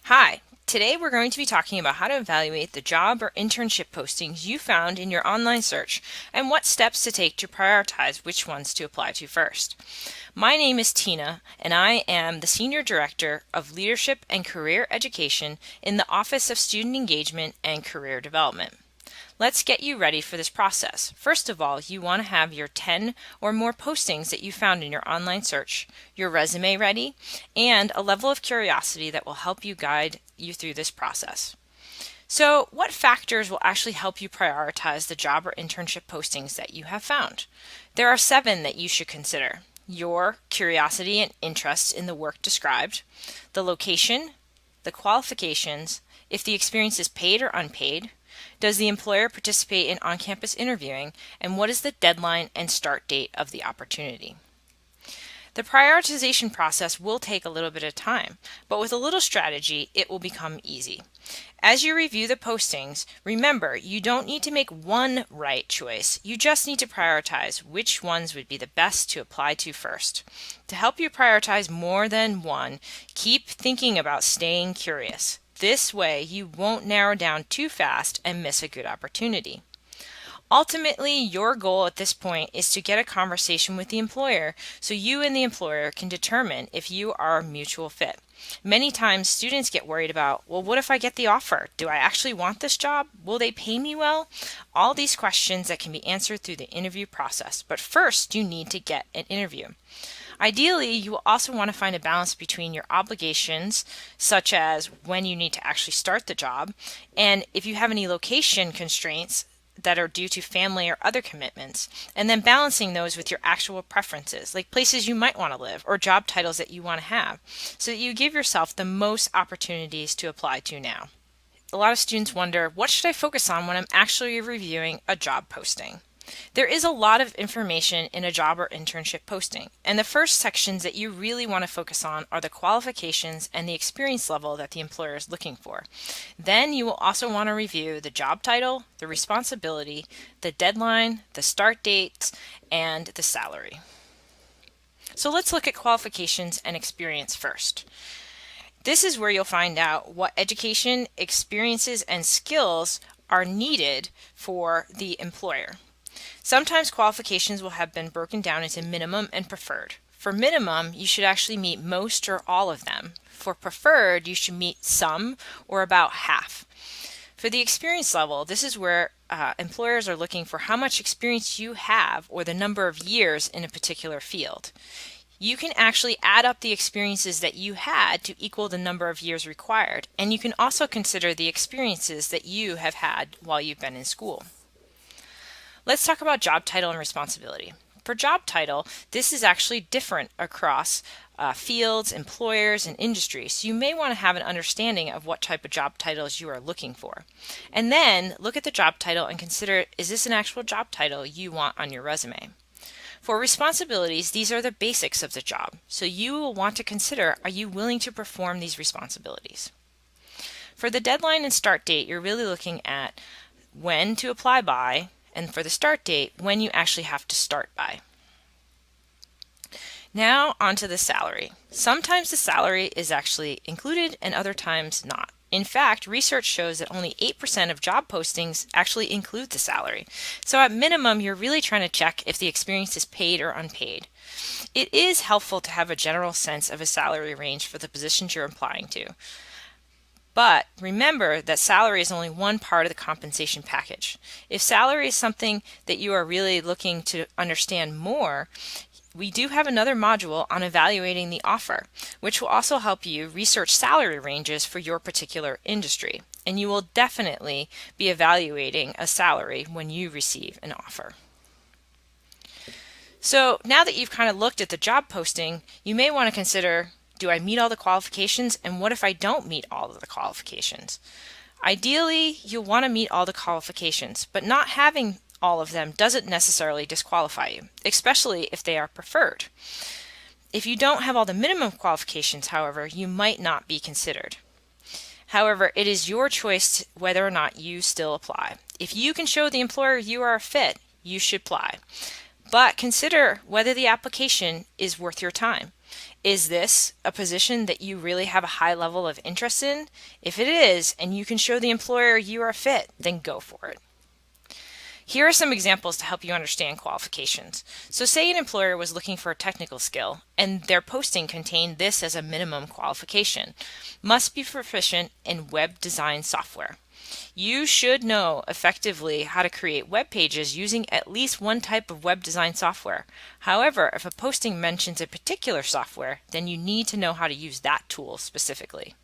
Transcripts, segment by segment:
Hi, today we're going to be talking about how to evaluate the job or internship postings you found in your online search and what steps to take to prioritize which ones to apply to first. My name is Tina, and I am the Senior Director of Leadership and Career Education in the Office of Student Engagement and Career Development. Let's get you ready for this process. First of all, you want to have your 10 or more postings that you found in your online search, your resume ready, and a level of curiosity that will help you guide you through this process. So, what factors will actually help you prioritize the job or internship postings that you have found? There are 7 that you should consider: your curiosity and interest in the work described, the location, the qualifications, if the experience is paid or unpaid, does the employer participate in on-campus interviewing, and what is the deadline and start date of the opportunity? The prioritization process will take a little bit of time, but with a little strategy, it will become easy. As you review the postings, remember you don't need to make one right choice. You just need to prioritize which ones would be the best to apply to first. To help you prioritize more than one, keep thinking about staying curious. This way, you won't narrow down too fast and miss a good opportunity. Ultimately, your goal at this point is to get a conversation with the employer so you and the employer can determine if you are a mutual fit. Many times students get worried about, well, what if I get the offer? Do I actually want this job? Will they pay me well? All these questions that can be answered through the interview process. But first, you need to get an interview. Ideally, you will also want to find a balance between your obligations, such as when you need to actually start the job, and if you have any location constraints that are due to family or other commitments, and then balancing those with your actual preferences, like places you might want to live or job titles that you want to have, so that you give yourself the most opportunities to apply to now. A lot of students wonder, what should I focus on when I'm actually reviewing a job posting? There is a lot of information in a job or internship posting, and the first sections that you really want to focus on are the qualifications and the experience level that the employer is looking for. Then you will also want to review the job title, the responsibility, the deadline, the start dates, and the salary. So let's look at qualifications and experience first. This is where you'll find out what education, experiences, and skills are needed for the employer. Sometimes qualifications will have been broken down into minimum and preferred. For minimum, you should actually meet most or all of them. For preferred, you should meet some or about half. For the experience level, this is where employers are looking for how much experience you have or the number of years in a particular field. You can actually add up the experiences that you had to equal the number of years required, and you can also consider the experiences that you have had while you've been in school. Let's talk about job title and responsibility. For job title, this is actually different across fields, employers, and industries. So you may want to have an understanding of what type of job titles you are looking for. And then look at the job title and consider, is this an actual job title you want on your resume? For responsibilities, these are the basics of the job. So you will want to consider, are you willing to perform these responsibilities? For the deadline and start date, you're really looking at when to apply by, and for the start date, when you actually have to start by. Now onto the salary. Sometimes the salary is actually included and other times not. In fact, research shows that only 8% of job postings actually include the salary. So at minimum, you're really trying to check if the experience is paid or unpaid. It is helpful to have a general sense of a salary range for the positions you're applying to. But remember that salary is only one part of the compensation package. If salary is something that you are really looking to understand more, we do have another module on evaluating the offer, which will also help you research salary ranges for your particular industry. And you will definitely be evaluating a salary when you receive an offer. So now that you've kind of looked at the job posting, you may want to consider, do I meet all the qualifications, and what if I don't meet all of the qualifications? Ideally, you'll want to meet all the qualifications, but not having all of them doesn't necessarily disqualify you, especially if they are preferred. If you don't have all the minimum qualifications, however, you might not be considered. However, it is your choice whether or not you still apply. If you can show the employer you are a fit, you should apply. But consider whether the application is worth your time. Is this a position that you really have a high level of interest in? If it is, and you can show the employer you are a fit, then go for it. Here are some examples to help you understand qualifications. So say an employer was looking for a technical skill and their posting contained this as a minimum qualification: must be proficient in web design software. You should know effectively how to create web pages using at least one type of web design software. However, if a posting mentions a particular software, then you need to know how to use that tool specifically.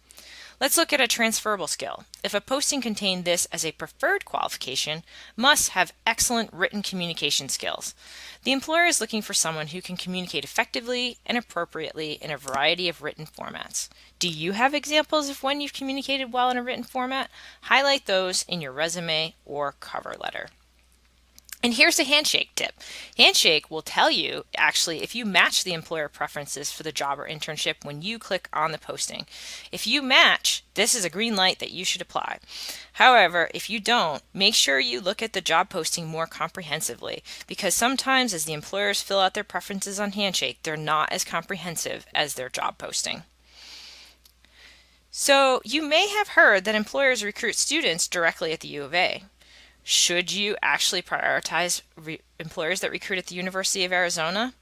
Let's look at a transferable skill. If a posting contained this as a preferred qualification, must have excellent written communication skills. The employer is looking for someone who can communicate effectively and appropriately in a variety of written formats. Do you have examples of when you've communicated well in a written format? Highlight those in your resume or cover letter. And here's a Handshake tip. Handshake will tell you actually if you match the employer preferences for the job or internship when you click on the posting. If you match, this is a green light that you should apply. However, if you don't, make sure you look at the job posting more comprehensively, because sometimes as the employers fill out their preferences on Handshake, they're not as comprehensive as their job posting. So you may have heard that employers recruit students directly at the U of A. Should you actually prioritize employers that recruit at the University of Arizona?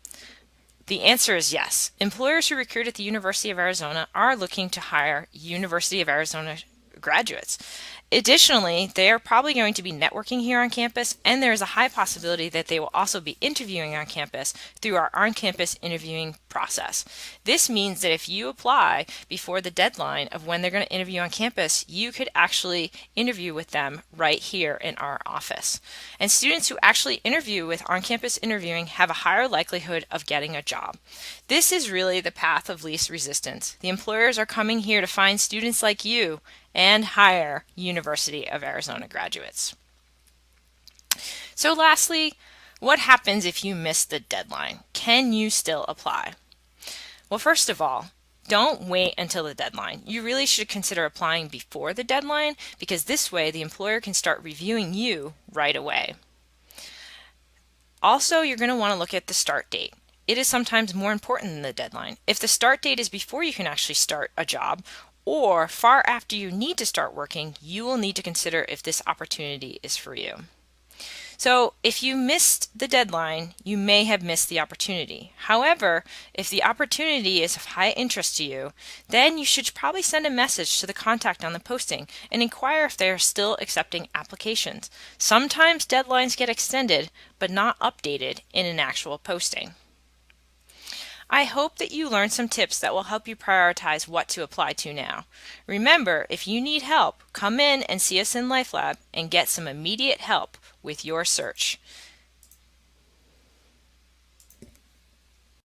The answer is yes. Employers who recruit at the University of Arizona are looking to hire University of Arizona graduates. Additionally, they are probably going to be networking here on campus, and there is a high possibility that they will also be interviewing on campus through our on-campus interviewing process. This means that if you apply before the deadline of when they're going to interview on campus, you could actually interview with them right here in our office. And students who actually interview with on-campus interviewing have a higher likelihood of getting a job. This is really the path of least resistance. The employers are coming here to find students like you and hire University of Arizona graduates. So lastly, what happens if you miss the deadline? Can you still apply? Well, first of all, don't wait until the deadline. You really should consider applying before the deadline, because this way the employer can start reviewing you right away. Also, you're going to want to look at the start date. It is sometimes more important than the deadline. If the start date is before you can actually start a job, or far after you need to start working, you will need to consider if this opportunity is for you. So if you missed the deadline, you may have missed the opportunity. However, if the opportunity is of high interest to you, then you should probably send a message to the contact on the posting and inquire if they are still accepting applications. Sometimes deadlines get extended, but not updated in an actual posting. I hope that you learned some tips that will help you prioritize what to apply to now. Remember, if you need help, come in and see us in LifeLab and get some immediate help with your search.